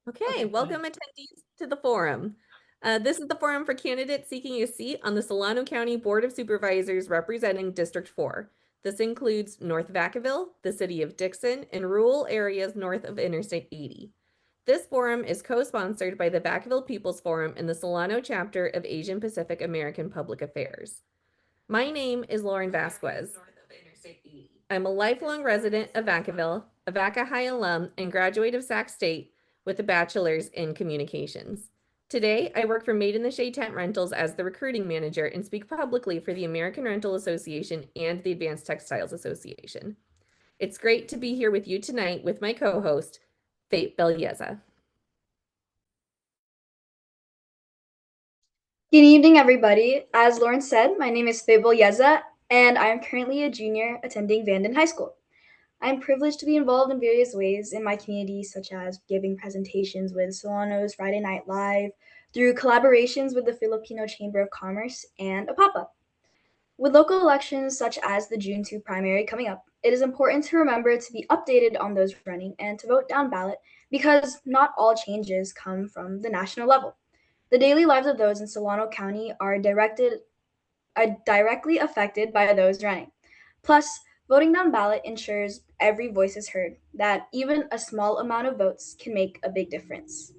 Okay, welcome attendees to the forum. This is the forum for candidates seeking a seat on the Solano County Board of Supervisors representing District 4. This includes North Vacaville, the city of Dixon, and rural areas north of Interstate 80. This forum is co-sponsored by the Vacaville People's Forum and the Solano chapter of Asian Pacific American Public Affairs. My name is Lauren Vasquez. I'm a lifelong resident of Vacaville, a Vaca High alum, and graduate of Sac State with a bachelor's in communications. Today, I work for Made in the Shade Tent Rentals as the recruiting manager and speak publicly for the American Rental Association and the Advanced Textiles Association. It's great to be here with you tonight with my co-host, Fate Belyeza. Good evening, everybody. As Lauren said, my name is Fate Belyeza, and I'm currently a junior attending Vanden High School. I'm privileged to be involved in various ways in my community, such as giving presentations with Solano's Friday Night Live, through collaborations with the Filipino Chamber of Commerce, and a pop-up. With local elections such as the June 2 primary coming up, it is important to remember to be updated on those running and to vote down ballot because not all changes come from the national level. The daily lives of those in Solano County are directly affected by those running. Plus, voting down ballot ensures every voice is heard, that even a small amount of votes can make a big difference.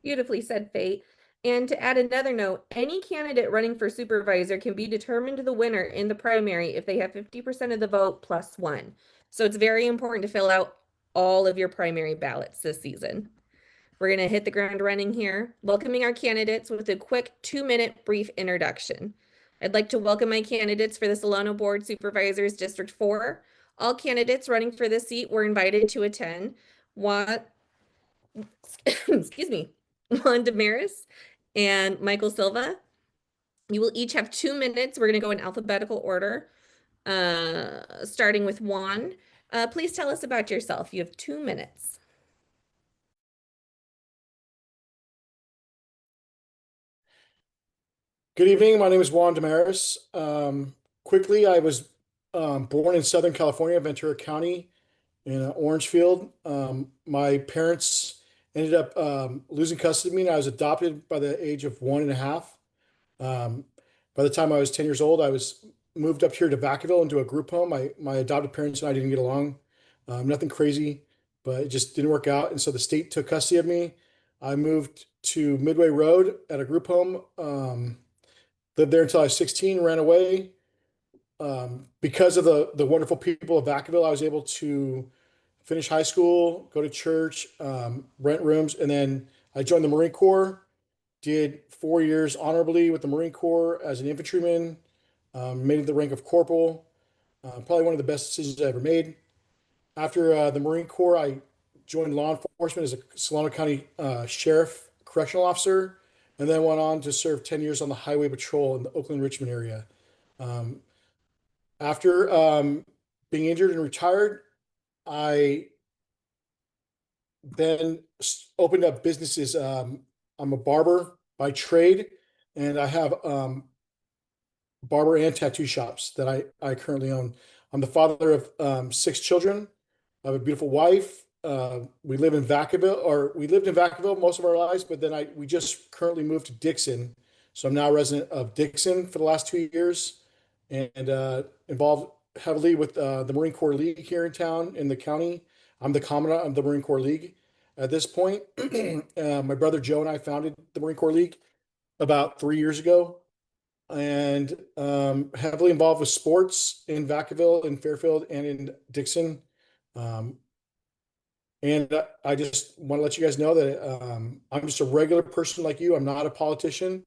Beautifully said, Fate. And to add another note, any candidate running for supervisor can be determined the winner in the primary if they have 50% of the vote plus one. So it's very important to fill out all of your primary ballots this season. We're going to hit the ground running here, welcoming our candidates with a quick 2-minute brief introduction. I'd like to welcome my candidates for the Solano Board Supervisors District 4. All candidates running for this seat were invited to attend. Excuse me, Juan Desmarais and Michael Silva. You will each have 2 minutes. We're going to go in alphabetical order, starting with Juan. Please tell us about yourself. You have 2 minutes. Good evening. My name is Juan Desmarais. Quickly, I was born in Southern California, Ventura County, in Orangefield. My parents ended up losing custody of me, and I was adopted by the age of 1.5. By the time I was 10 years old, I was moved up here to Vacaville into a group home. My adopted parents and I didn't get along. Nothing crazy, but it just didn't work out. And so the state took custody of me. I moved to Midway Road at a group home. Lived there until I was 16, ran away. Because of the wonderful people of Vacaville, I was able to finish high school, go to church, rent rooms, and then I joined the Marine Corps, did 4 years honorably with the Marine Corps as an infantryman, made it the rank of corporal, probably one of the best decisions I ever made. After the Marine Corps, I joined law enforcement as a Solano County Sheriff Correctional Officer, and then went on to serve 10 years on the highway patrol in the Oakland-Richmond area. After being injured and retired, I then opened up businesses. I'm a barber by trade, and I have barber and tattoo shops that I currently own. I'm the father of 6 children. I have a beautiful wife. We lived in Vacaville most of our lives, but then we just currently moved to Dixon. So I'm now a resident of Dixon for the last 2 years and involved heavily with the Marine Corps League here in town in the county. I'm the commandant of the Marine Corps League at this point. My brother Joe and I founded the Marine Corps League about 3 years ago, and heavily involved with sports in Vacaville, in Fairfield, and in Dixon. And I just want to let you guys know that I'm just a regular person like you. I'm not a politician.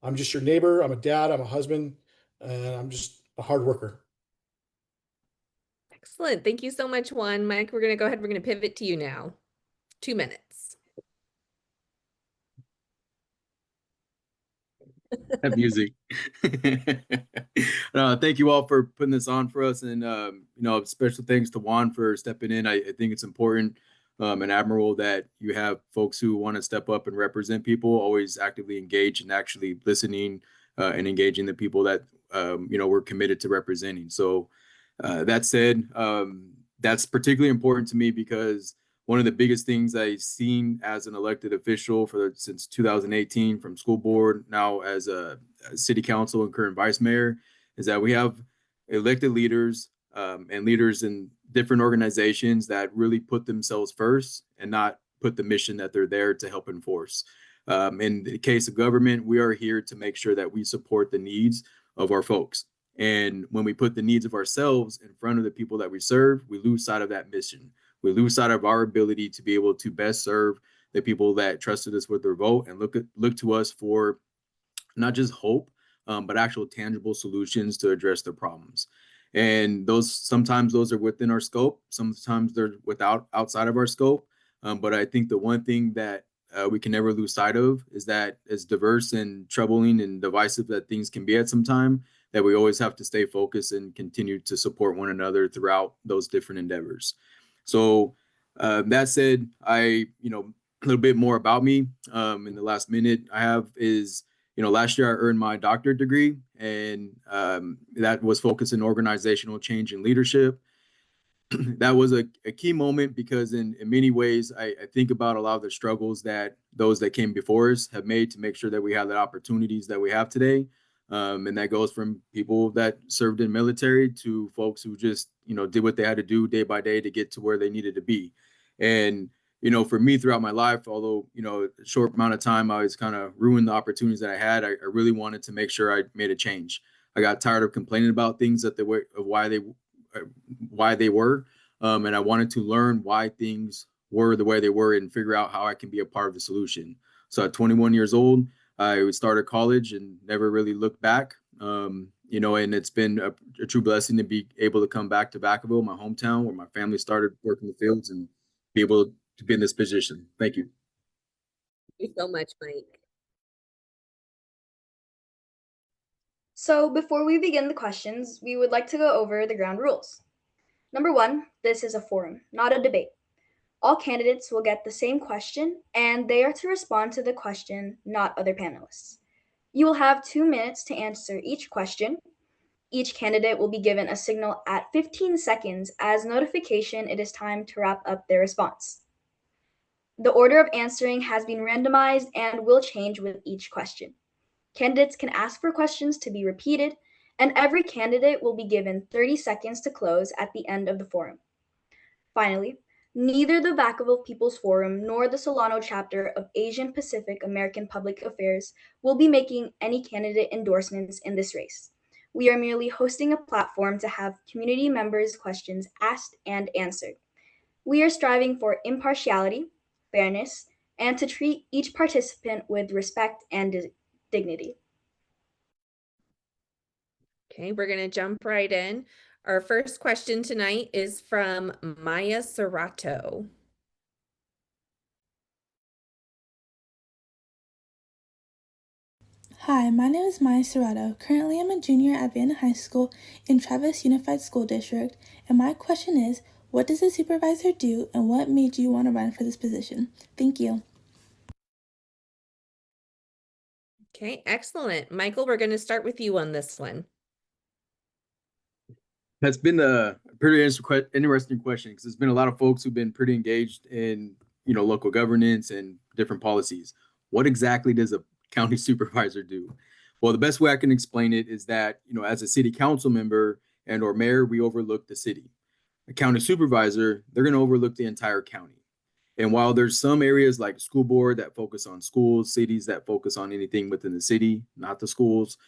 I'm just your neighbor. I'm a dad. I'm a husband. And I'm just a hard worker. Excellent. Thank you so much, Juan. Mike, we're going to go ahead. We're going to pivot to you now. 2 minutes. That music. Thank you all for putting this on for us, and special thanks to Juan for stepping in. I think it's important and admirable that you have folks who want to step up and represent people, always actively engage and actually listening and engaging the people that we're committed to representing. So that said, that's particularly important to me because one of the biggest things I've seen as an elected official since 2018 from school board, now as a city council and current vice mayor, is that we have elected leaders and leaders in different organizations that really put themselves first and not put the mission that they're there to help enforce. In the case of government, we are here to make sure that we support the needs of our folks. And when we put the needs of ourselves in front of the people that we serve, we lose sight of that mission. We lose sight of our ability to be able to best serve the people that trusted us with their vote and look to us for not just hope, but actual tangible solutions to address their problems. And sometimes those are within our scope, sometimes they're outside of our scope. But I think the one thing that we can never lose sight of is that as diverse and troubling and divisive that things can be at some time, that we always have to stay focused and continue to support one another throughout those different endeavors. So that said, a little bit more about me in the last minute I have is, last year I earned my doctorate degree, and that was focused in organizational change and leadership. That was a key moment because in many ways, I think about a lot of the struggles that those that came before us have made to make sure that we have the opportunities that we have today. And that goes from people that served in military to folks who just, did what they had to do day by day to get to where they needed to be. And, for me throughout my life, although, a short amount of time, I was kind of ruined the opportunities that I had. I really wanted to make sure I made a change. I got tired of complaining about things that why they were. And I wanted to learn why things were the way they were and figure out how I can be a part of the solution. So at 21 years old, I started college and never really looked back. And it's been a true blessing to be able to come back to Vacaville, my hometown, where my family started working the fields, and be able to be in this position. Thank you. Thank you so much, Mike. So before we begin the questions, we would like to go over the ground rules. Number 1, this is a forum, not a debate. All candidates will get the same question, and they are to respond to the question, not other panelists. You will have 2 minutes to answer each question. Each candidate will be given a signal at 15 seconds as notification it is time to wrap up their response. The order of answering has been randomized and will change with each question. Candidates can ask for questions to be repeated, and every candidate will be given 30 seconds to close at the end of the forum. Finally, neither the Vacaville People's Forum nor the Solano chapter of Asian Pacific American Public Affairs will be making any candidate endorsements in this race. We are merely hosting a platform to have community members' questions asked and answered. We are striving for impartiality, fairness, and to treat each participant with respect and dignity. Okay, we're going to jump right in. Our first question tonight is from Maya Serrato. Hi, my name is Maya Serrato. Currently, I'm a junior at Vanden High School in Travis Unified School District, and my question is, what does a supervisor do, and what made you want to run for this position? Thank you. Okay, excellent. Michael, we're going to start with you on this one. That's been a pretty interesting question, because there's been a lot of folks who've been pretty engaged in, local governance and different policies. What exactly does a county supervisor do? Well, the best way I can explain it is that, as a city council member and or mayor, we overlook the city. A county supervisor, they're going to overlook the entire county. And while there's some areas like school board that focus on schools, cities that focus on anything within the city, not the schools,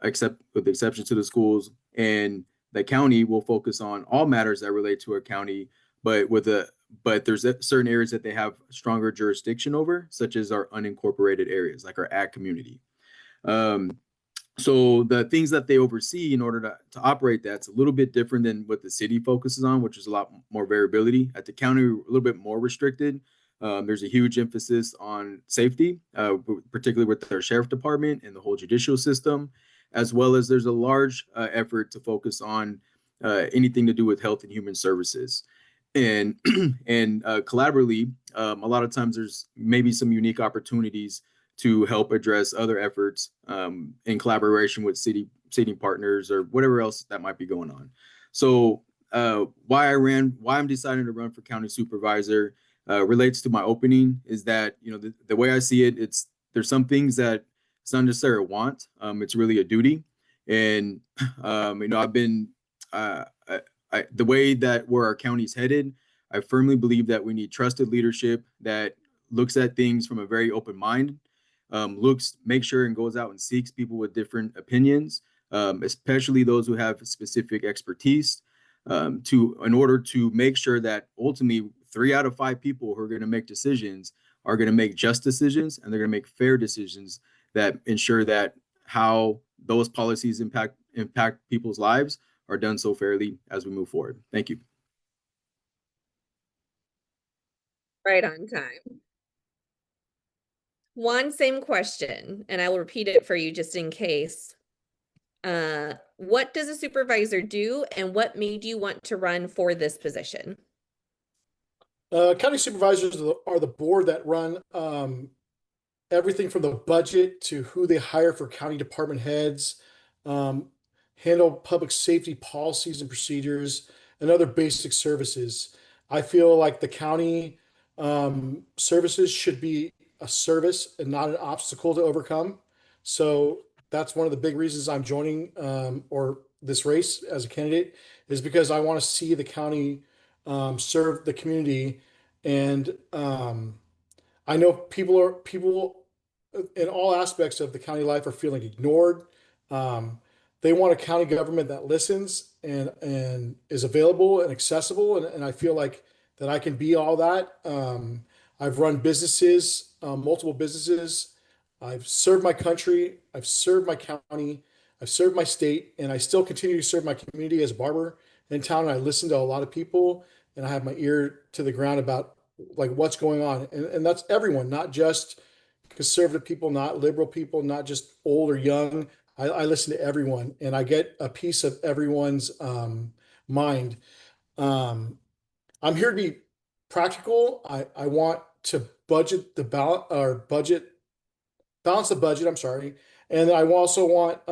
except with the exception to the schools, and the county will focus on all matters that relate to a county, but there's certain areas that they have stronger jurisdiction over, such as our unincorporated areas, like our ag community. So the things that they oversee in order to operate that's a little bit different than what the city focuses on, which is a lot more variability. At the county, we're a little bit more restricted. There's a huge emphasis on safety, particularly with their sheriff department and the whole judicial system, as well as there's a large effort to focus on anything to do with health and human services. And collaboratively, a lot of times there's maybe some unique opportunities to help address other efforts in collaboration with city partners or whatever else that might be going on. So why I'm deciding to run for county supervisor relates to my opening is that, the way I see it, there's some things that it's not necessarily a want. It's really a duty. And, I've been, the way that where our county's headed, I firmly believe that we need trusted leadership that looks at things from a very open mind, makes sure and goes out and seeks people with different opinions, especially those who have specific expertise, in order to make sure that ultimately 3 out of 5 people who are going to make decisions are going to make just decisions, and they're going to make fair decisions that ensure that how those policies impact people's lives are done so fairly as we move forward. Thank you. Right on time. One same question, and I will repeat it for you just in case. What does a supervisor do, and what made you want to run for this position? County supervisors are the board that run everything from the budget to who they hire for county department heads, handle public safety policies and procedures, and other basic services. I feel like the county services should be a service and not an obstacle to overcome. So that's one of the big reasons I'm joining or this race as a candidate, is because I want to see the county serve the community. And I know people in all aspects of the county life are feeling ignored. They want a county government that listens and is available and accessible. And I feel like that I can be all that. I've run businesses, multiple businesses. I've served my country. I've served my county. I've served my state, and I still continue to serve my community as a barber in town. And I listen to a lot of people, and I have my ear to the ground about like what's going on. And that's everyone, not just conservative people, not liberal people, not just old or young. I listen to everyone, and I get a piece of everyone's mind. I'm here to be practical. I want to budget the balance the budget. I'm sorry. And I also want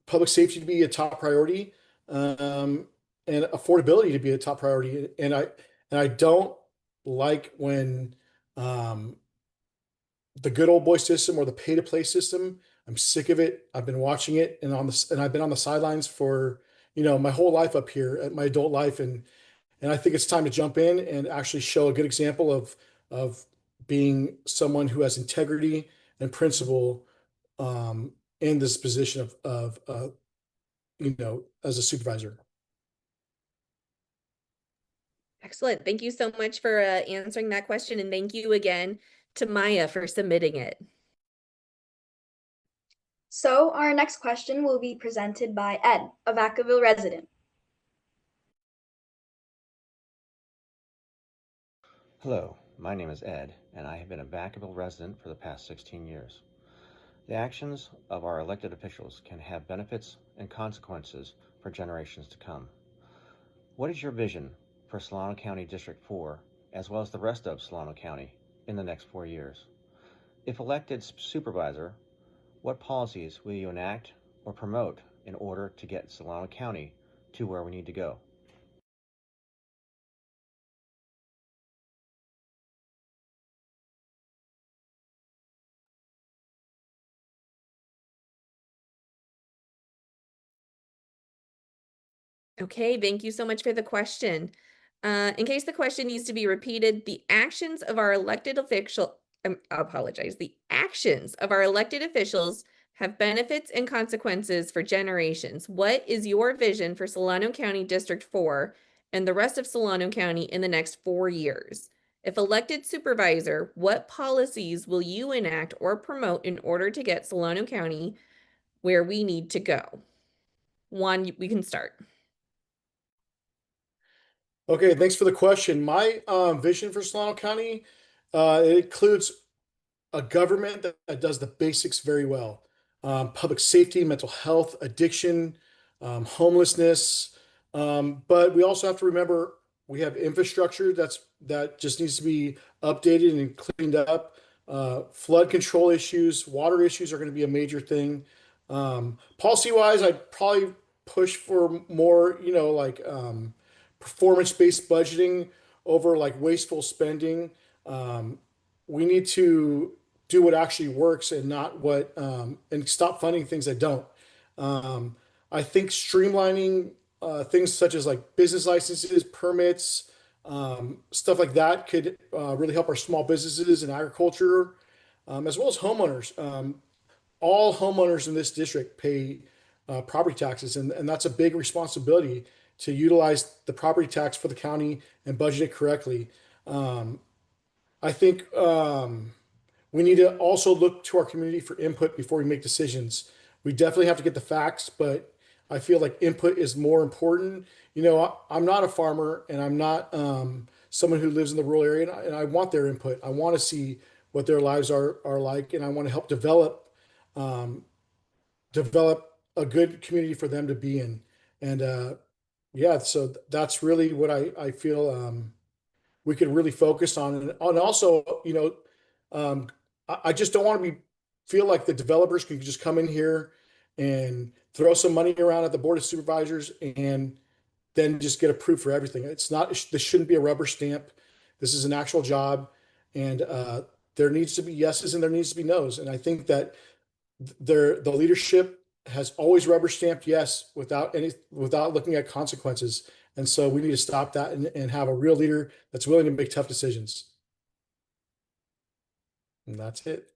public safety to be a top priority, and affordability to be a top priority. And I don't like when the good old boy system or the pay to play system. I'm sick of it. I've been watching it, and I've been on the sidelines for my whole life up here, at my adult life, and I think it's time to jump in and actually show a good example of being someone who has integrity and principle in this position of as a supervisor. Excellent. Thank you so much for answering that question, and thank you again to Maya for submitting it. So our next question will be presented by Ed, a Vacaville resident. Hello, my name is Ed, and I have been a Vacaville resident for the past 16 years. The actions of our elected officials can have benefits and consequences for generations to come. What is your vision for Solano County District 4, as well as the rest of Solano County, in the next 4 years? If elected supervisor, what policies will you enact or promote in order to get Solano County to where we need to go? Okay, thank you so much for the question. In case the question needs to be repeated, the actions of our elected official, I apologize, the actions of our elected officials have benefits and consequences for generations. What is your vision for Solano County District 4 and the rest of Solano County in the next 4 years? If elected supervisor, what policies will you enact or promote in order to get Solano County where we need to go? Juan, we can start. Okay, thanks for the question. My vision for Solano County, it includes a government that does the basics very well. Public safety, mental health, addiction, homelessness. But we also have to remember we have infrastructure that just needs to be updated and cleaned up. Flood control issues, water issues are going to be a major thing. Policy wise, I'd probably push for more, performance-based budgeting, over like wasteful spending. We need to do what actually works and not what, and stop funding things that don't. I think streamlining things such as like business licenses, permits, stuff like that could really help our small businesses and agriculture, as well as homeowners. All homeowners in this district pay property taxes, and that's a big responsibility to utilize the property tax for the county and budget it correctly. I think we need to also look to our community for input before we make decisions. We definitely have to get the facts, but I feel like input is more important. You know, I'm not a farmer, and I'm not someone who lives in the rural area, and I want their input. I want to see what their lives are like, and I want to help um, develop a good community for them to be in. And yeah, so that's really what I feel we could really focus on. And also, you know, I just don't want to feel like the developers can just come in here and throw some money around at the Board of Supervisors and then just get approved for everything. It's not, this shouldn't be a rubber stamp. This is an actual job, and there needs to be yeses and there needs to be nos. And I think that the leadership has always rubber stamped yes without looking at consequences. And so we need to stop that and have a real leader that's willing to make tough decisions. And that's it.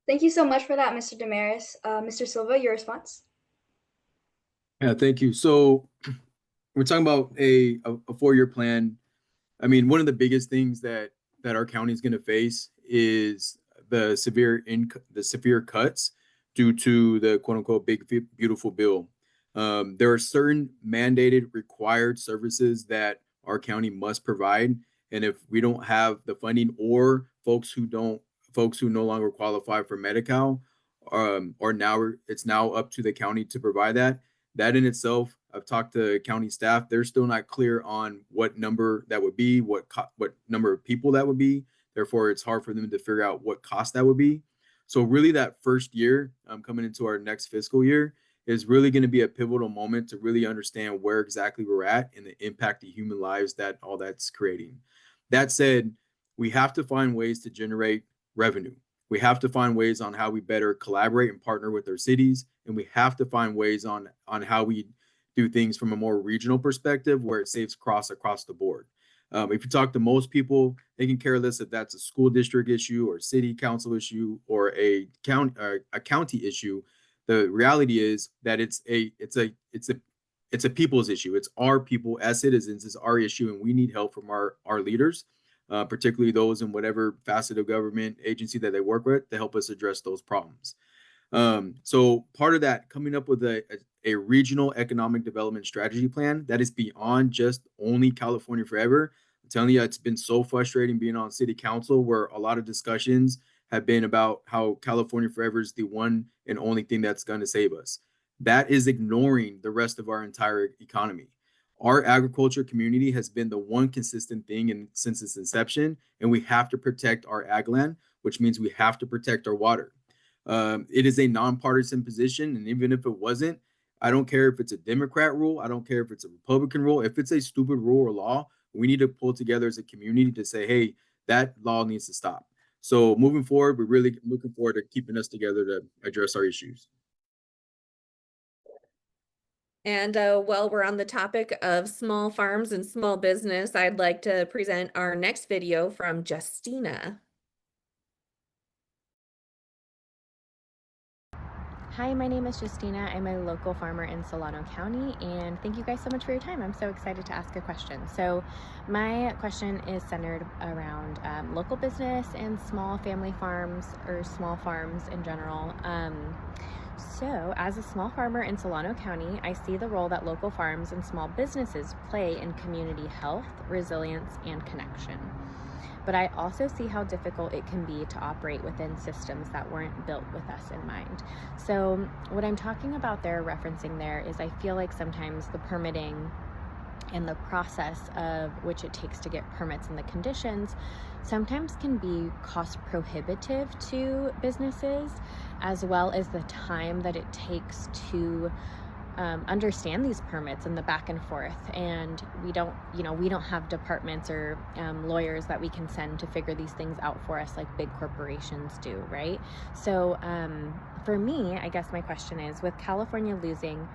Thank you so much for that, Mr. Desmarais. Mr. Silva, your response? Yeah, thank you. So we're talking about a 4-year plan. I mean, one of the biggest things that our county is going to face is the severe cuts due to the quote unquote big beautiful bill. There are certain mandated required services that our county must provide, and if we don't have the funding, or folks who no longer qualify for Medi-Cal, it's now up to the county to provide that. That in itself, I've talked to county staff. They're still not clear on what number that would be, what number of people that would be. Therefore, it's hard for them to figure out what cost that would be. So really that first year, coming into our next fiscal year, is really going to be a pivotal moment to really understand where exactly we're at and the impact to human lives that all that's creating. That said, we have to find ways to generate revenue. We have to find ways on how we better collaborate and partner with our cities. And we have to find ways on how we do things from a more regional perspective where it saves across the board. If you talk to most people, they can care less if that's a school district issue or city council issue or a county issue. The reality is that it's a people's issue. It's our people as citizens, it's our issue, and we need help from our leaders, particularly those in whatever facet of government agency that they work with, to help us address those problems. So part of that, coming up with a regional economic development strategy plan that is beyond just only California Forever. I'm telling you, it's been so frustrating being on city council where a lot of discussions have been about how California Forever is the one and only thing that's going to save us. That is ignoring the rest of our entire economy. Our agriculture community has been the one consistent thing since its inception, and we have to protect our ag land, which means we have to protect our water. It is a nonpartisan position, and even if it wasn't, I don't care if it's a Democrat rule, I don't care if it's a Republican rule. If it's a stupid rule or law, we need to pull together as a community to say, hey, that law needs to stop. So moving forward, we're really looking forward to keeping us together to address our issues. And while we're on the topic of small farms and small business, I'd like to present our next video from Justina. Hi, my name is Justina. I'm a local farmer in Solano County, and thank you guys so much for your time. I'm so excited to ask a question. So my question is centered around local business and small family farms, or small farms in general. So as a small farmer in Solano County, I see the role that local farms and small businesses play in community health, resilience, and connection. But I also see how difficult it can be to operate within systems that weren't built with us in mind. So what I'm talking about there, referencing there, is I feel like sometimes the permitting and the process of which it takes to get permits and the conditions sometimes can be cost prohibitive to businesses, as well as the time that it takes to understand these permits and the back and forth, and we don't have departments or lawyers that we can send to figure these things out for us like big corporations do, right? So for me, I guess my question is, with California losing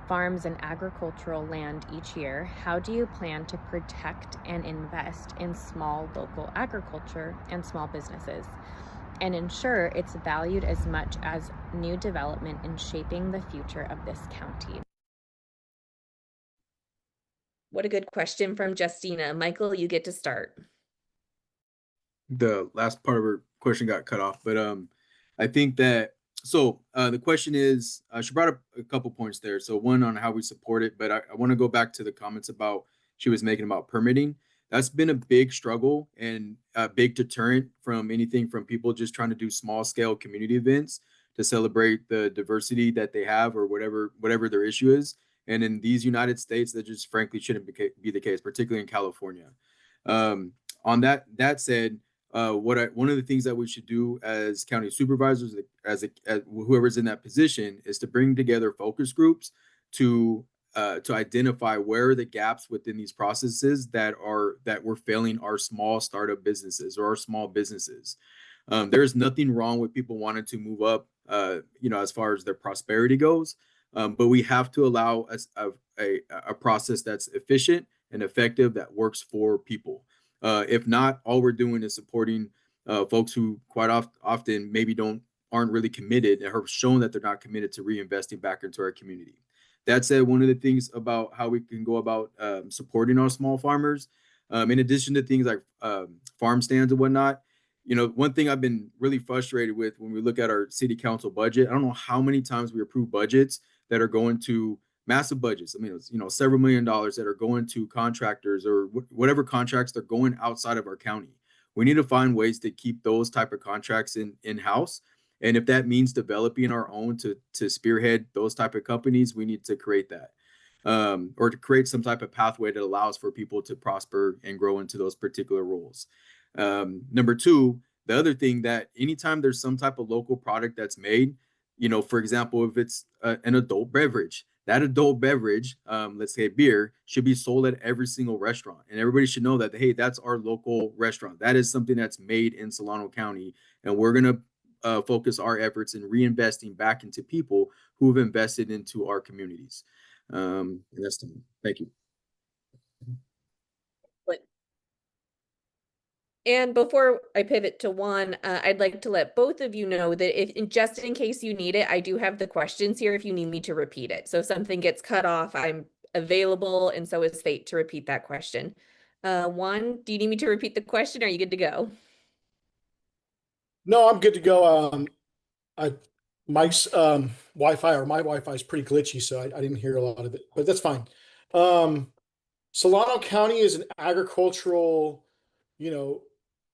farms and agricultural land each year, how do you plan to protect and invest in small local agriculture and small businesses and ensure it's valued as much as new development in shaping the future of this county? What a good question from Justina. Michael, you get to start. The last part of her question got cut off, but I think that the question is, she brought up a couple points there. So one on how we support it, but I want to go back to the comments about she was making about permitting. That's been a big struggle and a big deterrent from anything from people just trying to do small scale community events to celebrate the diversity that they have or whatever their issue is. And in these United States, that just frankly shouldn't be the case, particularly in California. On that said, one of the things that we should do as county supervisors, as whoever's in that position, is to bring together focus groups to identify where are the gaps within these processes that we're failing our small startup businesses or our small businesses. There's nothing wrong with people wanting to move up, as far as their prosperity goes, but we have to allow a process that's efficient and effective that works for people. If not, all we're doing is supporting folks who quite often maybe aren't really committed and have shown that they're not committed to reinvesting back into our community. That said, one of the things about how we can go about supporting our small farmers, in addition to things like farm stands and whatnot, one thing I've been really frustrated with when we look at our city council budget, I don't know how many times we approve budgets that are going to massive budgets. I mean, it's, several $1 million that are going to contractors or whatever contracts they're going outside of our county. We need to find ways to keep those type of contracts in-house. And if that means developing our own to spearhead those type of companies, we need to create that, or to create some type of pathway that allows for people to prosper and grow into those particular roles. Number two, the other thing that anytime there's some type of local product that's made, for example, if it's an adult beverage, that adult beverage, let's say beer, should be sold at every single restaurant. And everybody should know that, hey, that's our local restaurant. That is something that's made in Solano County. And we're going to focus our efforts in reinvesting back into people who have invested into our communities. And that's the, thank you. And before I pivot to Juan, I'd like to let both of you know that if just in case you need it, I do have the questions here if you need me to repeat it. So if something gets cut off, I'm available, and so is Fate to repeat that question. Juan, do you need me to repeat the question, or are you good to go? No, I'm good to go. Mike's Wi-Fi, or my Wi-Fi, is pretty glitchy, so I didn't hear a lot of it, but that's fine. Solano County is an agricultural,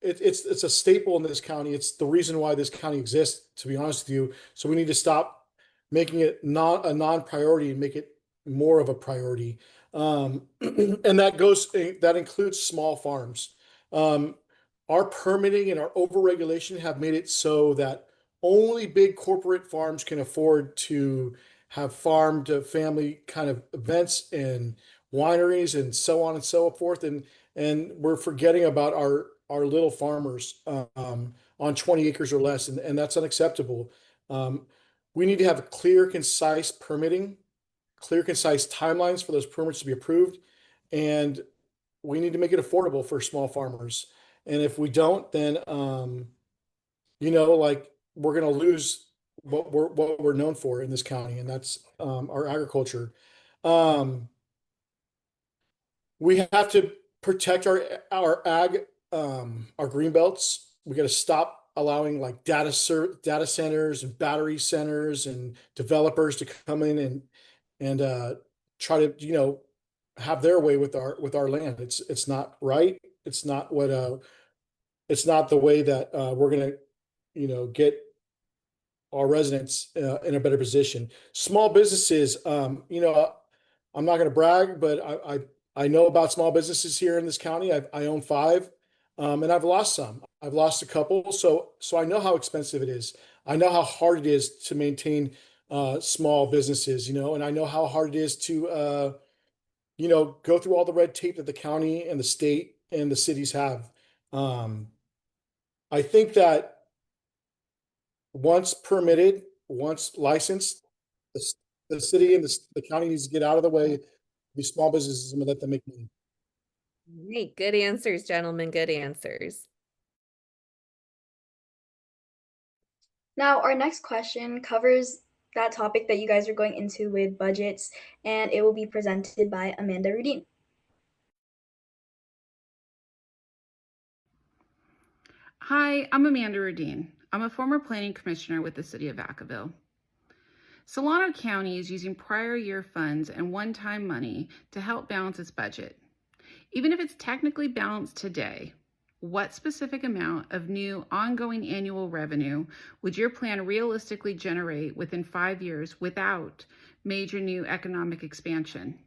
it's a staple in this county. It's the reason why this county exists, to be honest with you. So we need to stop making it not a non-priority and make it more of a priority. And that includes small farms. Our permitting and our overregulation have made it so that only big corporate farms can afford to have farm to family kind of events and wineries and so on and so forth. And we're forgetting about our little farmers on 20 acres or less, and that's unacceptable. We need to have clear, concise permitting, clear, concise timelines for those permits to be approved, and we need to make it affordable for small farmers. And if we don't, then like, we're going to lose what we're known for in this county, and that's our agriculture. We have to protect our ag, our green belts. We got to stop allowing like data centers and battery centers and developers to come in and try to have their way with our land. It's not right. It's not it's not the way that we're gonna get our residents in a better position. Small businesses, I'm not going to brag, but I know about small businesses here in this county. I own 5, and I've lost some. I've lost a couple, so I know how expensive it is. I know how hard it is to maintain small businesses, and I know how hard it is to, go through all the red tape that the county and the state and the cities have. I think that once permitted, once licensed, the, the city and the county needs to get out of the way of these small businesses and let them make money. Hey, good answers, gentlemen. Good answers. Now, our next question covers that topic that you guys are going into with budgets, and it will be presented by Amanda Rudin. Hi, I'm Amanda Rudin. I'm a former planning commissioner with the city of Vacaville. Solano County is using prior year funds and one-time money to help balance its budget. Even if it's technically balanced today, what specific amount of new ongoing annual revenue would your plan realistically generate within 5 years without major new economic expansion?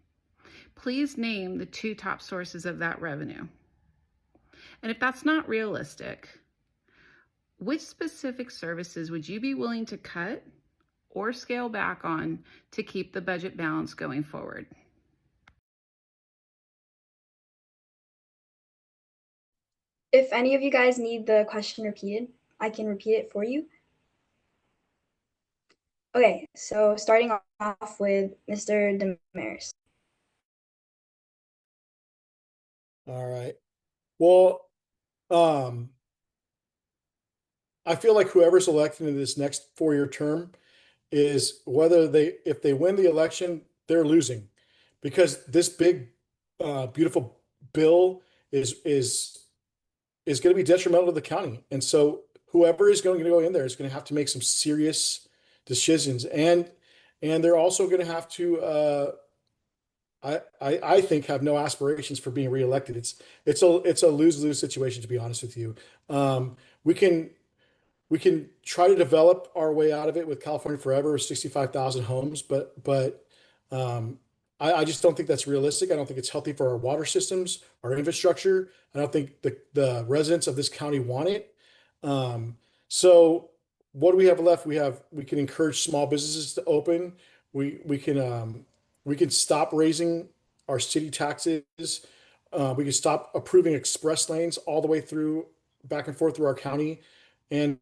Please name the 2 top sources of that revenue. And if that's not realistic, which specific services would you be willing to cut or scale back on to keep the budget balance going forward? If any of you guys need the question repeated, I can repeat it for you. Okay, so starting off with Mr. Desmarais. All right. Well, I feel like whoever's elected in this next 4-year term is if they win the election, they're losing, because this big, beautiful bill is going to be detrimental to the county. And so whoever is going to go in there is going to have to make some serious decisions, and they're also going to have to, I think, have no aspirations for being reelected. It's a lose-lose situation, to be honest with you. We can try to develop our way out of it with California Forever, 65,000 homes, but I just don't think that's realistic. I don't think it's healthy for our water systems, our infrastructure. I don't think the residents of this county want it. So what do we have left? We can encourage small businesses to open. We can stop raising our city taxes. We can stop approving express lanes all the way through, back and forth through our county. And,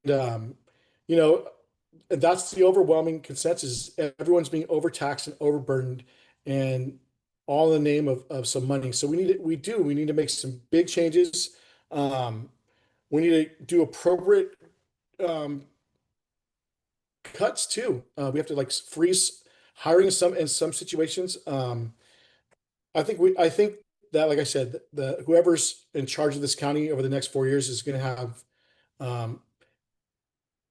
that's the overwhelming consensus. Everyone's being overtaxed and overburdened, and all in the name of some money. So we need to make some big changes. We need to do appropriate cuts too. We have to freeze hiring in some situations. I think that, like I said, whoever's in charge of this county over the next 4 years is going to have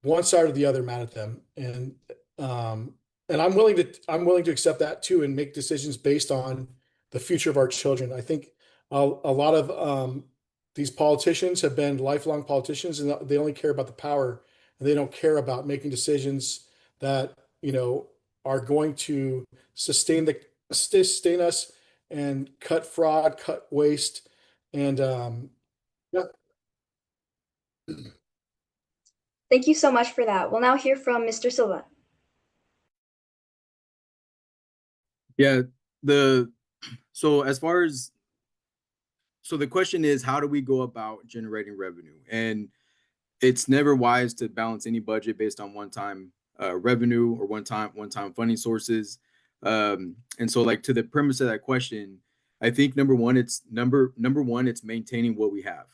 one side or the other mad at them, and I'm willing to accept that too, and make decisions based on the future of our children. I think a lot of these politicians have been lifelong politicians, and they only care about the power, and they don't care about making decisions that are going to sustain us and cut fraud, cut waste, and yeah. Thank you so much for that. We'll now hear from Mr. Silva. Yeah, so the question is, how do we go about generating revenue? And it's never wise to balance any budget based on one-time revenue or one-time funding sources. And so, to the premise of that question, I think number one, it's maintaining what we have.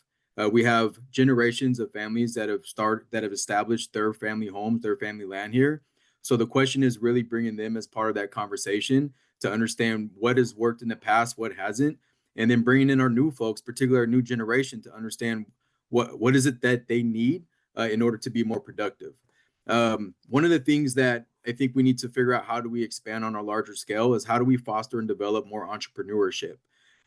We have generations of families that have established their family homes, their family land here. So the question is really bringing them as part of that conversation to understand what has worked in the past, what hasn't, and then bringing in our new folks, particularly our new generation, to understand what is it that they need in order to be more productive. One of the things that I think we need to figure out, how do we expand on our larger scale, is how do we foster and develop more entrepreneurship?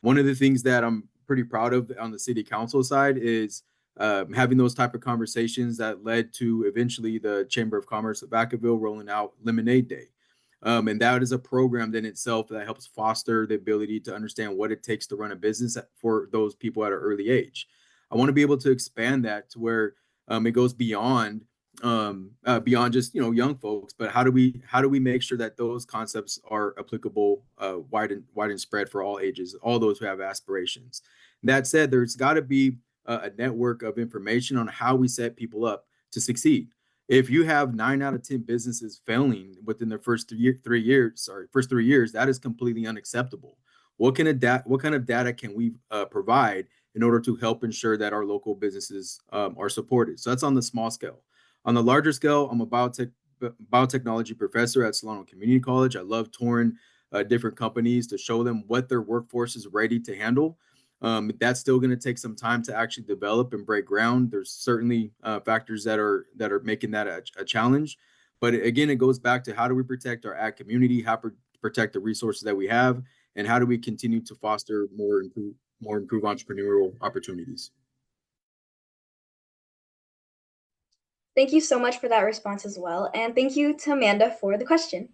One of the things that I'm pretty proud of on the city council side is having those type of conversations that led to eventually the Chamber of Commerce of Vacaville rolling out Lemonade Day. And that is a program in itself that helps foster the ability to understand what it takes to run a business for those people at an early age. I want to be able to expand that to where it goes beyond beyond just young folks, but how do we make sure that those concepts are applicable, wide and spread for all ages, all those who have aspirations. That said, there's got to be a network of information on how we set people up to succeed. If you have 9 out of 10 businesses failing within their first 3 years, that is completely unacceptable. What kind of data can we provide in order to help ensure that our local businesses are supported? So that's on the small scale. On the larger scale, I'm a biotechnology professor at Solano Community College. I love touring different companies to show them what their workforce is ready to handle. That's still going to take some time to actually develop and break ground. There's certainly factors that are making that a challenge. But again, it goes back to how do we protect our ag community, how protect the resources that we have, and how do we continue to foster more improved entrepreneurial opportunities. Thank you so much for that response as well. And thank you to Amanda for the question.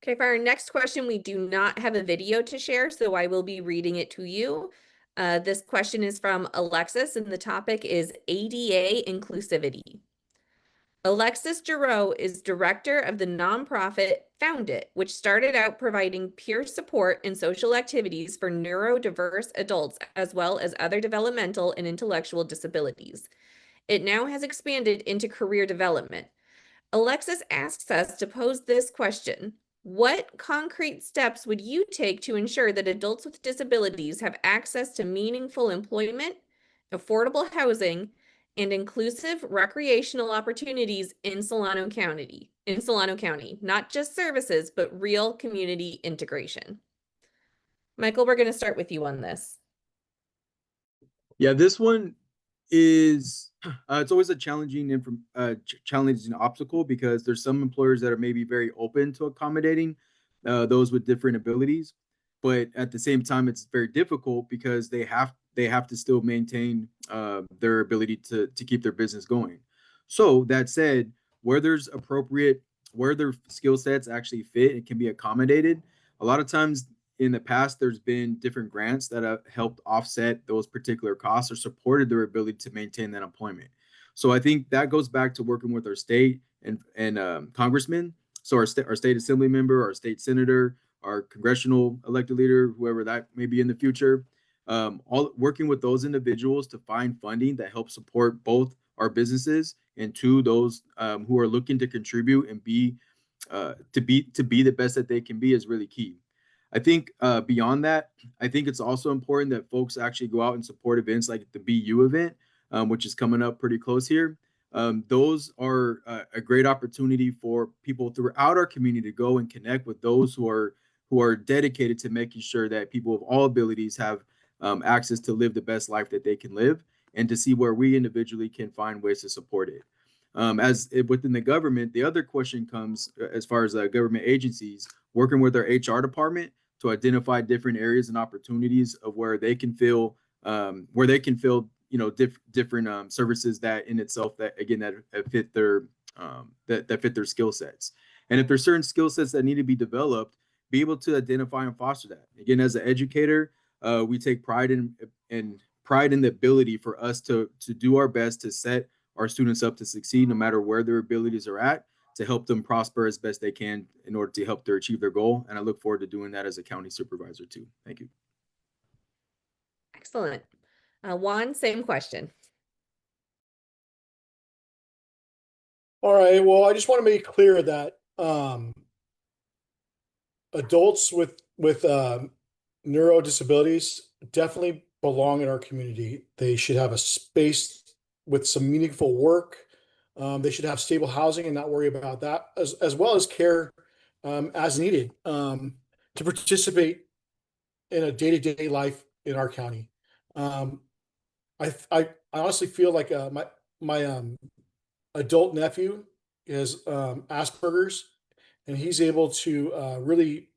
Okay, for our next question, we do not have a video to share, so I will be reading it to you. This question is from Alexis, and the topic is ADA inclusivity. Alexis Giroux is director of the nonprofit Found It, which started out providing peer support and social activities for neurodiverse adults, as well as other developmental and intellectual disabilities. It now has expanded into career development. Alexis asks us to pose this question. What concrete steps would you take to ensure that adults with disabilities have access to meaningful employment, affordable housing, and inclusive recreational opportunities in Solano County, not just services, but real community integration? Michael, we're going to start with you on this. Yeah, this one is it's always a challenging obstacle, because there's some employers that are maybe very open to accommodating those with different abilities, but at the same time it's very difficult because they have to still maintain their ability to keep their business going. So that said, where their skill sets actually fit and can be accommodated, a lot of times in the past, there's been different grants that have helped offset those particular costs or supported their ability to maintain that employment. So I think that goes back to working with our state and congressmen. So our state assembly member, our state senator, our congressional elected leader, whoever that may be in the future, all working with those individuals to find funding that helps support both our businesses and to those who are looking to contribute and be the best that they can be is really key. I think beyond that, I think it's also important that folks actually go out and support events like the BU event, which is coming up pretty close here. Those are a great opportunity for people throughout our community to go and connect with those who are dedicated to making sure that people of all abilities have access to live the best life that they can live, and to see where we individually can find ways to support it. Within the government, the other question comes as far as government agencies working with our HR department to identify different areas and opportunities of where they can fill different services that in itself that fit their skill sets. And if there's certain skill sets that need to be developed, be able to identify and foster that. Again, as an educator, we take pride in the ability for us to do our best to set our students up to succeed no matter where their abilities are at, to help them prosper as best they can in order to help them achieve their goal. And I look forward to doing that as a county supervisor too. Thank you. Excellent. Juan, same question. All right. Well, I just want to make clear that adults with neuro disabilities definitely belong in our community. They should have a space with some meaningful work. They should have stable housing and not worry about that, as well as care as needed to participate in a day-to-day life in our county. I honestly feel like my adult nephew is Asperger's, and he's able to really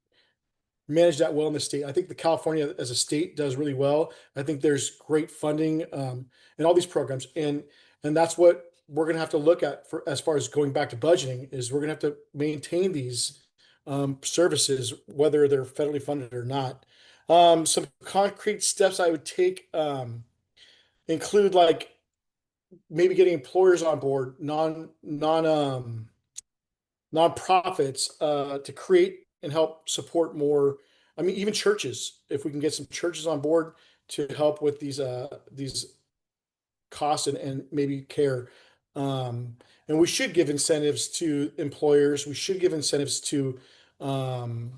manage that well in the state. I think the California as a state does really well. I think there's great funding in all these programs, and that's what we're going to have to look at for as far as going back to budgeting. Is we're going to have to maintain these services whether they're federally funded or not. Some concrete steps I would take include like maybe getting employers on board, nonprofits, to create and help support more. I mean, even churches, if we can get some churches on board to help with these costs and maybe care. And we should give incentives to employers. We should give incentives to um,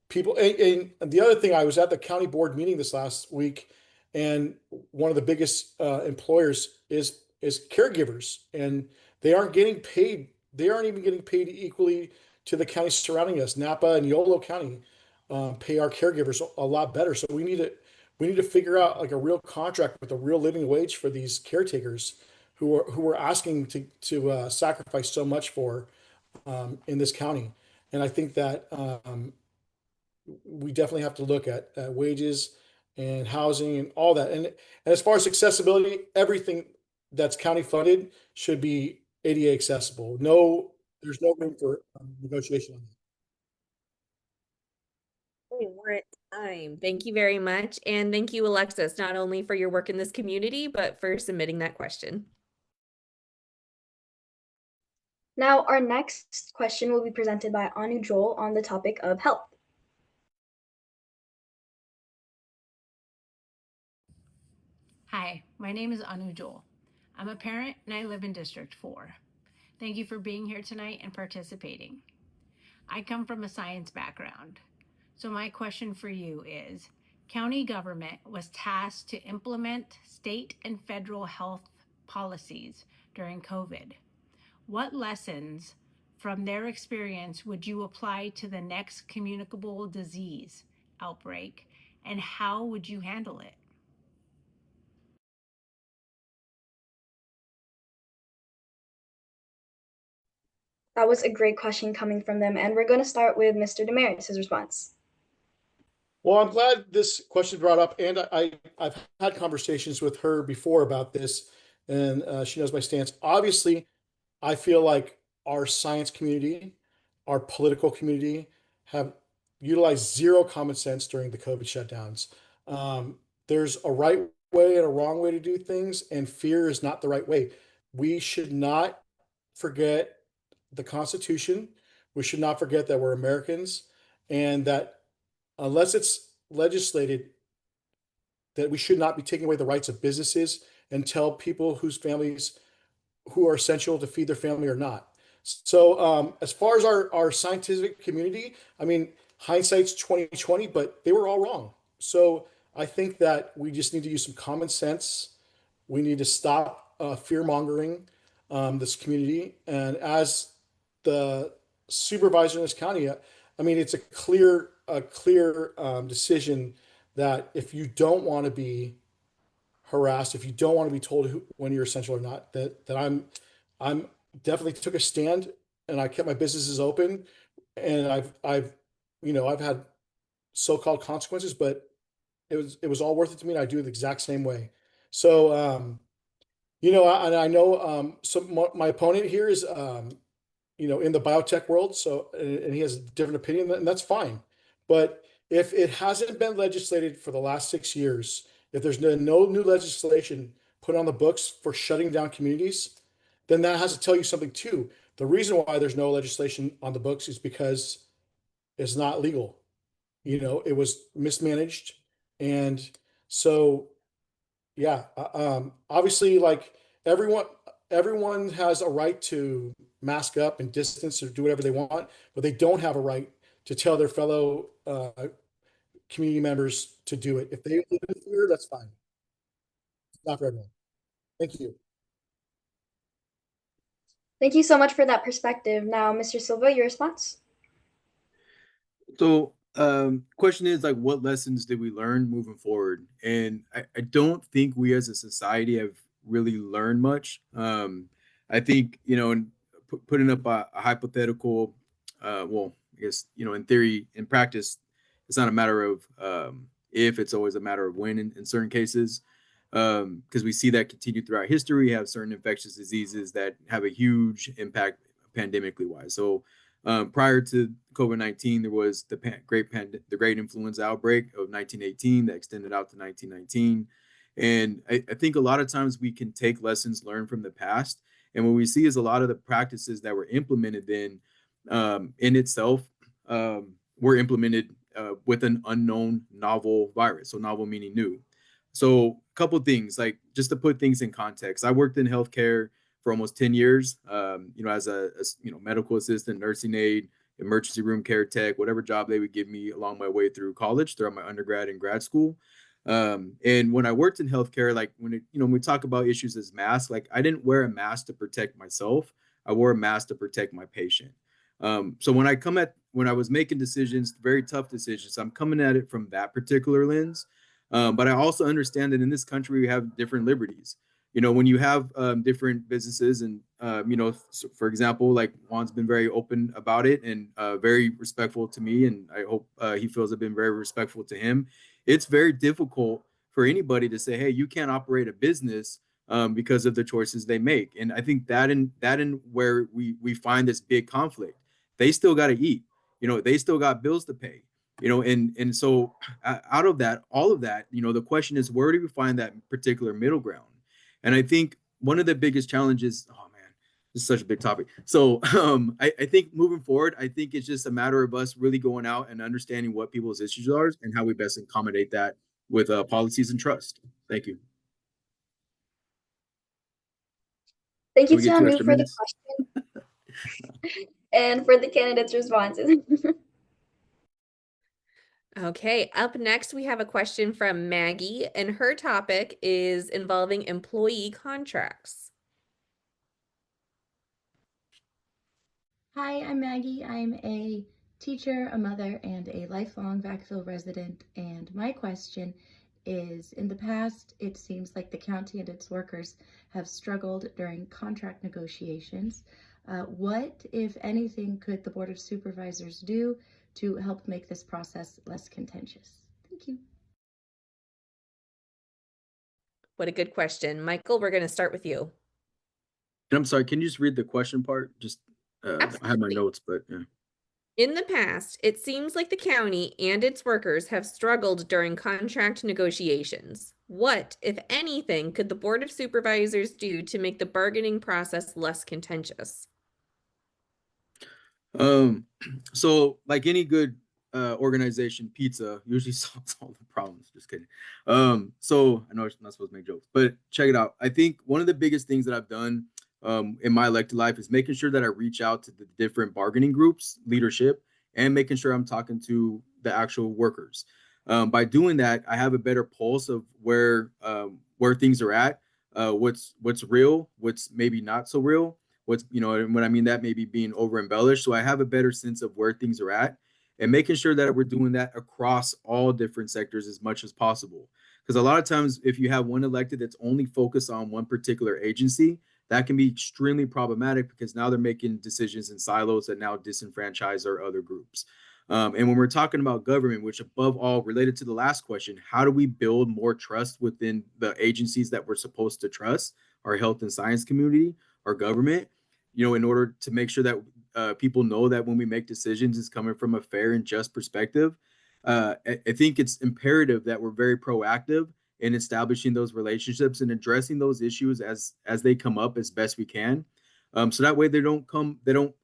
people. And the other thing, I was at the county board meeting this last week, and one of the biggest employers is caregivers, and they aren't getting paid. They aren't even getting paid equally to the counties surrounding us. Napa and Yolo County pay our caregivers a lot better. So we need to figure out like a real contract with a real living wage for these caretakers who are asking to sacrifice so much for in this county. And I think that we definitely have to look at wages and housing and all that. And as far as accessibility, everything that's county funded should be ADA accessible. No, there's no room for negotiation on that. Okay, we're at time. Thank you very much. And thank you, Alexis, not only for your work in this community, but for submitting that question. Now, our next question will be presented by Anu Joel on the topic of health. Hi, my name is Anu Joel. I'm a parent and I live in District 4. Thank you for being here tonight and participating. I come from a science background. So my question for you is, county government was tasked to implement state and federal health policies during COVID. What lessons from their experience would you apply to the next communicable disease outbreak, and how would you handle it? That was a great question coming from them, and we're going to start with Mr. Desmarais' response. Well, I'm glad this question brought up, and I've had conversations with her before about this, and she knows my stance. Obviously, I feel like our science community, our political community, have utilized zero common sense during the COVID shutdowns. There's a right way and a wrong way to do things, and fear is not the right way. We should not forget the Constitution. We should not forget that we're Americans, and that unless it's legislated, that we should not be taking away the rights of businesses and tell people whose families who are essential to feed their family or not. So as far as our scientific community, I mean, hindsight's 2020, but they were all wrong. So I think that we just need to use some common sense. We need to stop fear mongering this community. And as the supervisor in this county, I mean, it's a clear decision that if you don't want to be harassed, if you don't want to be told when you're essential or not, that I'm definitely took a stand, and I kept my businesses open, and I've had so-called consequences, but it was all worth it to me, and I do it the exact same way. So and I know my opponent here is in the biotech world, so and he has a different opinion, and that's fine. But if it hasn't been legislated for the last 6 years, if there's no new legislation put on the books for shutting down communities, then that has to tell you something too. The reason why there's no legislation on the books is because it's not legal. It was mismanaged. And so, yeah, obviously, like everyone has a right to mask up and distance or do whatever they want, but they don't have a right to tell their fellow community members to do it. If they live in fear, that's fine. It's not for everyone. Thank you. Thank you so much for that perspective. Now, Mr. Silva, your response? So, question is like, what lessons did we learn moving forward? And I don't think we as a society have really learned much. I think, putting up a hypothetical, well, I guess, in theory, in practice, it's not a matter of if, it's always a matter of when in certain cases. Because we see that continue throughout history. We have certain infectious diseases that have a huge impact pandemically wise. So prior to COVID-19, there was the great influenza outbreak of 1918 that extended out to 1919. And I think a lot of times we can take lessons learned from the past, and what we see is a lot of the practices that were implemented then in itself were implemented with an unknown novel virus. So novel meaning new. So a couple things, like just to put things in context, I worked in healthcare for almost 10 years, as a medical assistant, nursing aide, emergency room care tech, whatever job they would give me along my way through college, throughout my undergrad and grad school. And when I worked in healthcare, like when we talk about issues as masks, like I didn't wear a mask to protect myself. I wore a mask to protect my patient. So when I was making decisions, very tough decisions, I'm coming at it from that particular lens. But I also understand that in this country, we have different liberties. When you have different businesses and, so for example, like Juan's been very open about it and very respectful to me. And I hope he feels I've been very respectful to him. It's very difficult for anybody to say, hey, you can't operate a business because of the choices they make. And I think that in where we find this big conflict. They still got to eat, they still got bills to pay, and so out of that, all of that, the question is, where do we find that particular middle ground? And I think one of the biggest challenges, oh man, this is such a big topic. So I think moving forward, I think it's just a matter of us really going out and understanding what people's issues are and how we best accommodate that with policies and trust. Thank you. Thank you, Tammy, for the question and for the candidates' responses. Okay, up next, we have a question from Maggie, and her topic is involving employee contracts. Hi, I'm Maggie. I'm a teacher, a mother, and a lifelong Vacaville resident. And my question is, in the past, it seems like the county and its workers have struggled during contract negotiations. What, if anything, could the Board of Supervisors do to help make this process less contentious? Thank you. What a good question. Michael, we're going to start with you. And I'm sorry, can you just read the question part? Just I have my notes, but yeah. In the past, it seems like the county and its workers have struggled during contract negotiations. What, if anything, could the Board of Supervisors do to make the bargaining process less contentious? So like any good organization, pizza usually solves all the problems. Just kidding. So I know I'm not supposed to make jokes, but check it out. I think one of the biggest things that I've done in my elected life is making sure that I reach out to the different bargaining groups, leadership, and making sure I'm talking to the actual workers. By doing that, I have a better pulse of where things are at, what's real, what's maybe not so real, and when I mean that, maybe being over embellished. So I have a better sense of where things are at, and making sure that we're doing that across all different sectors as much as possible. Because a lot of times, if you have one elected that's only focused on one particular agency, that can be extremely problematic because now they're making decisions in silos that now disenfranchise our other groups. And when we're talking about government, which above all related to the last question, how do we build more trust within the agencies that we're supposed to trust, our health and science community, our government, in order to make sure that people know that when we make decisions, it's coming from a fair and just perspective. I think it's imperative that we're very proactive in establishing those relationships and addressing those issues as they come up as best we can. So that way they don't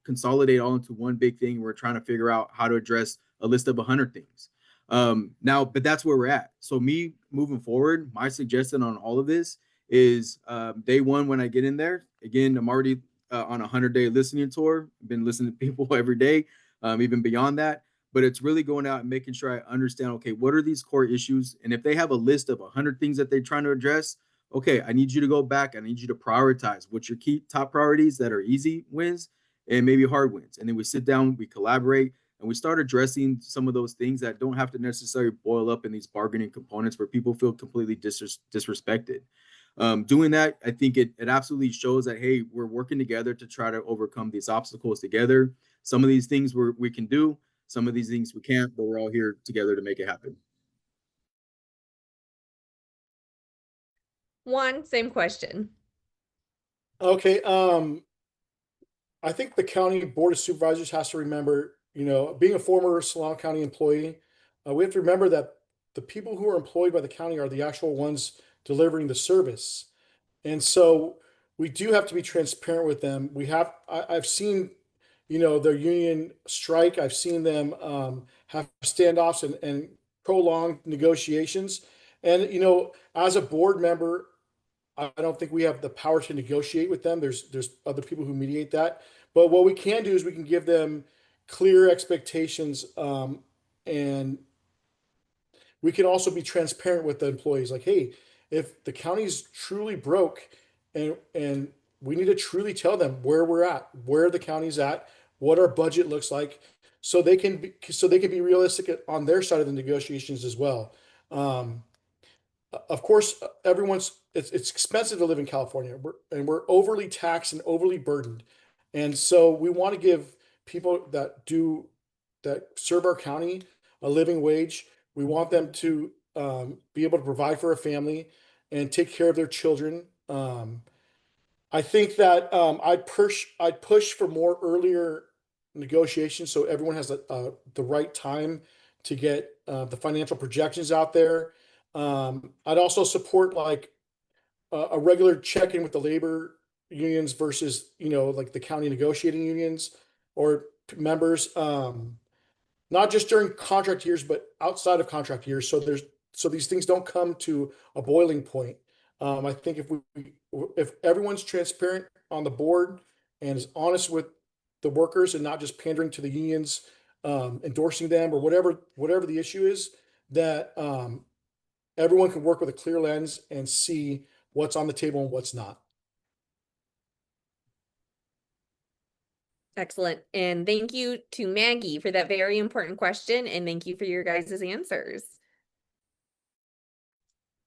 consolidate all into one big thing. We're trying to figure out how to address a list of 100 things. But that's where we're at. So me moving forward, my suggestion on all of this is day one, when I get in there, again, I'm already on a 100-day listening tour. I've been listening to people every day, even beyond that. But it's really going out and making sure I understand, okay, what are these core issues? And if they have a list of 100 things that they're trying to address, okay, I need you to go back. I need you to prioritize what's your key top priorities that are easy wins and maybe hard wins. And then we sit down, we collaborate, and we start addressing some of those things that don't have to necessarily boil up in these bargaining components where people feel completely disrespected. Doing that, I think it absolutely shows that, hey, we're working together to try to overcome these obstacles together. Some of these things we can do, some of these things we can't, but we're all here together to make it happen. Juan, same question. Okay. I think the county board of supervisors has to remember, being a former Solano County employee, we have to remember that the people who are employed by the county are the actual ones delivering the service. And so we do have to be transparent with them. I've seen, their union strike. I've seen them have standoffs and prolonged negotiations. And, as a board member, I don't think we have the power to negotiate with them. There's other people who mediate that. But what we can do is we can give them clear expectations, and we can also be transparent with the employees. Like, hey, if the county's truly broke, and we need to truly tell them where we're at, where the county's at, what our budget looks like, so they can be realistic on their side of the negotiations as well. Of course, it's expensive to live in California, we're overly taxed and overly burdened, and so we want to give people that serve our county a living wage. We want them to be able to provide for a family and take care of their children. I think that I'd push for more earlier negotiations so everyone has the right time to get the financial projections out there. I'd also support like a regular check-in with the labor unions versus, like the county negotiating unions or members, not just during contract years, but outside of contract years. So these things don't come to a boiling point. I think if everyone's transparent on the board and is honest with the workers and not just pandering to the unions, endorsing them or whatever the issue is, that everyone can work with a clear lens and see what's on the table and what's not. Excellent. And thank you to Maggie for that very important question. And thank you for your guys' answers.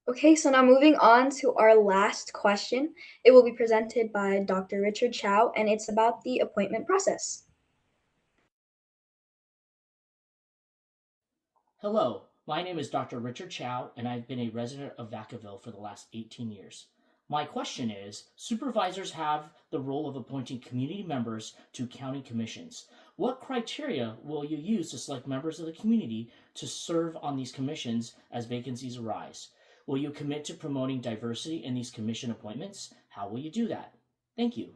Okay, so now moving on to our last question. It will be presented by Dr. Richard Chow, and it's about the appointment process. Hello, my name is Dr. Richard Chow, and I've been a resident of Vacaville for the last 18 years. My question is, supervisors have the role of appointing community members to county commissions. What criteria will you use to select members of the community to serve on these commissions as vacancies arise? Will you commit to promoting diversity in these commission appointments? How will you do that? Thank you.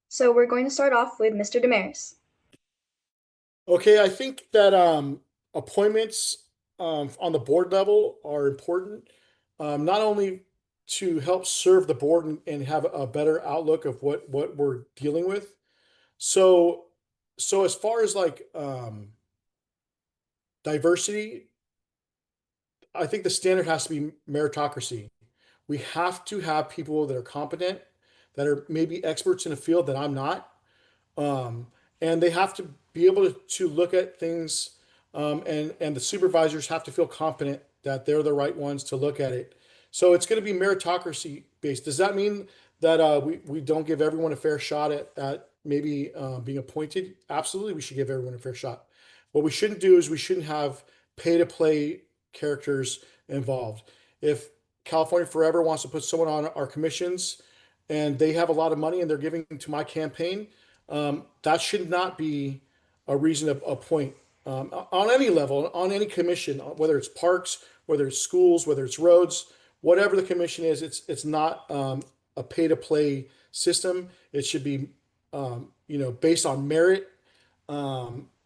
So we're going to start off with Mr. Desmarais. Okay, I think that appointments on the board level are important, not only to help serve the board and have a better outlook of what we're dealing with. So as far as like diversity, I think the standard has to be meritocracy. We have to have people that are competent, that are maybe experts in a field that I'm not. And they have to be able to look at things, and the supervisors have to feel confident that they're the right ones to look at it. So it's going to be meritocracy based. Does that mean that we don't give everyone a fair shot at maybe being appointed? Absolutely, we should give everyone a fair shot. What we shouldn't do is we shouldn't have pay-to-play characters involved. If California Forever wants to put someone on our commissions and they have a lot of money and they're giving to my campaign, that should not be a reason to appoint on any level, on any commission, whether it's parks, whether it's schools, whether it's roads, whatever the commission is. It's not a pay-to-play system. It should be based on merit,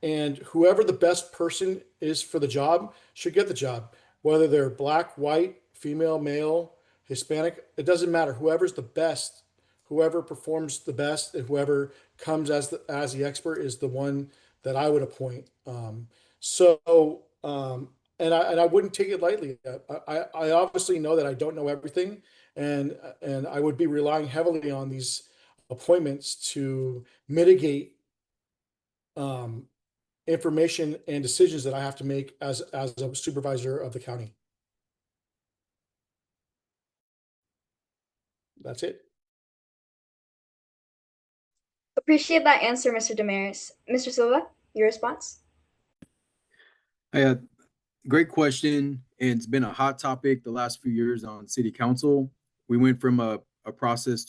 and whoever the best person is for the job should get the job, whether they're black, white, female, male, Hispanic. It doesn't matter. Whoever's the best, whoever performs the best, and whoever comes as the expert is the one that I would appoint. And I wouldn't take it lightly. I obviously know that I don't know everything, and I would be relying heavily on these appointments to mitigate information and decisions that I have to make as a supervisor of the county. That's it. Appreciate that answer, Mr. Desmarais. Mr. Silva, your response? Great question. And it's been a hot topic the last few years on city council. We went from a process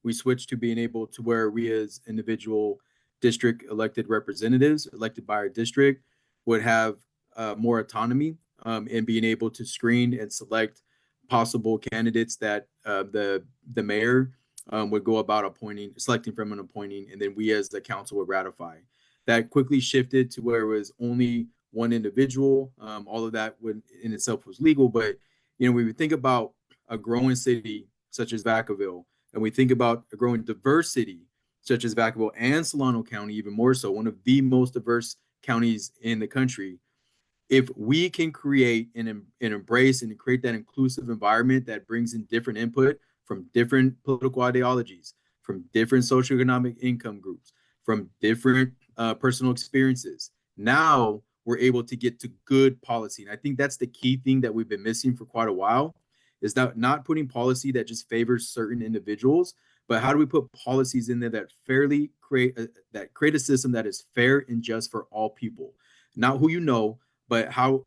we switched to being able to where we as individual district elected representatives elected by our district would have more autonomy in being able to screen and select possible candidates that the mayor would go about selecting from and appointing, and then we as the council would ratify. That quickly shifted to where it was only one individual. All of that would in itself was legal, but when we think about a growing city such as Vacaville, and we think about a growing diverse city such as Vacaville and Solano County, even more so, one of the most diverse counties in the country. If we can create and embrace and create that inclusive environment that brings in different input from different political ideologies, from different socioeconomic income groups, from different personal experiences, now we're able to get to good policy. And I think that's the key thing that we've been missing for quite a while, is that not putting policy that just favors certain individuals, but how do we put policies in there that fairly create a system that is fair and just for all people, not who you know, but how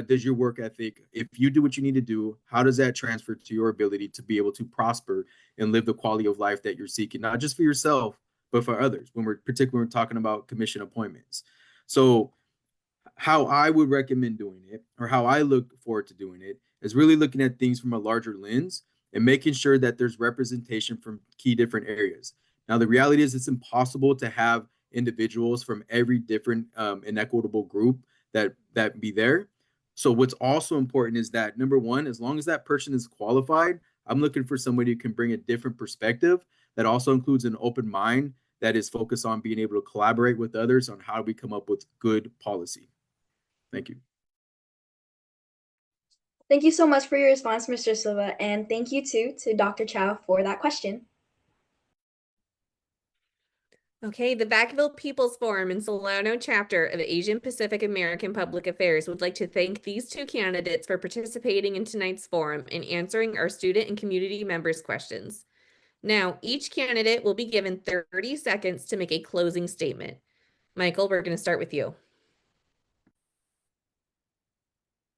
does your work ethic, if you do what you need to do, how does that transfer to your ability to be able to prosper and live the quality of life that you're seeking, not just for yourself, but for others, when we're particularly talking about commission appointments. So how I would recommend doing it, or how I look forward to doing it, is really looking at things from a larger lens and making sure that there's representation from key different areas. Now, the reality is it's impossible to have individuals from every different inequitable group that be there. So what's also important is that, number one, as long as that person is qualified, I'm looking for somebody who can bring a different perspective that also includes an open mind that is focused on being able to collaborate with others on how we come up with good policy. Thank you. Thank you so much for your response, Mr. Silva, and thank you too to Dr. Chow for that question. Okay, the Vacaville People's Forum and Solano chapter of Asian Pacific American Public Affairs would like to thank these two candidates for participating in tonight's forum and answering our student and community members' questions. Now, each candidate will be given 30 seconds to make a closing statement. Michael, we're going to start with you.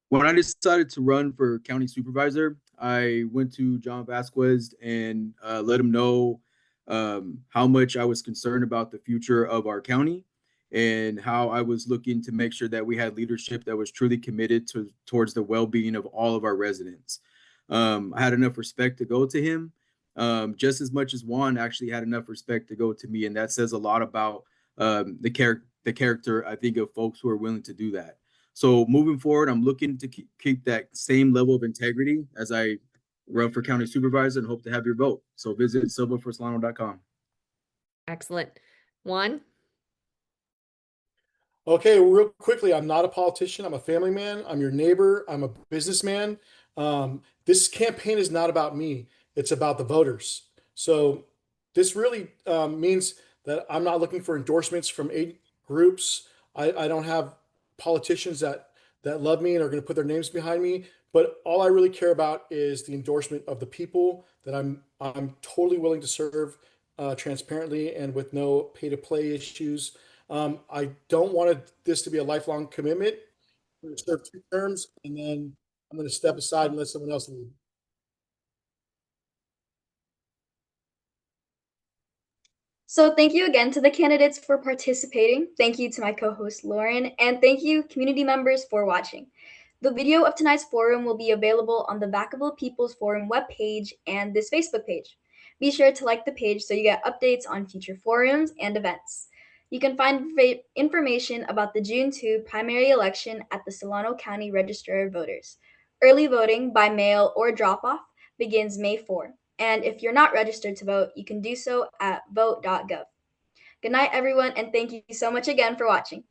When I decided to run for county supervisor, I went to John Vasquez and let him know how much I was concerned about the future of our county and how I was looking to make sure that we had leadership that was truly committed towards the well-being of all of our residents. I had enough respect to go to him, just as much as Juan actually had enough respect to go to me, and that says a lot about the character, I think, of folks who are willing to do that. So moving forward, I'm looking to keep that same level of integrity as I run for county supervisor and hope to have your vote. So visit silvaforsolano.com. Excellent. Juan? Okay, real quickly, I'm not a politician. I'm a family man. I'm your neighbor. I'm a businessman. This campaign is not about me. It's about the voters. So this really means that I'm not looking for endorsements from 8 groups. I don't have politicians that love me and are going to put their names behind me. But all I really care about is the endorsement of the people that I'm totally willing to serve transparently and with no pay-to-play issues. I don't want this to be a lifelong commitment. I'm going to serve 2 terms, and then I'm going to step aside and let someone else lead. So thank you again to the candidates for participating. Thank you to my co-host Lauren, and thank you community members for watching. The video of tonight's forum will be available on the Vacaville People's Forum webpage and this Facebook page. Be sure to like the page so you get updates on future forums and events. You can find information about the June 2 primary election at the Solano County Register of Voters. Early voting by mail or drop-off begins May 4. And if you're not registered to vote, you can do so at vote.gov. Good night, everyone, and thank you so much again for watching.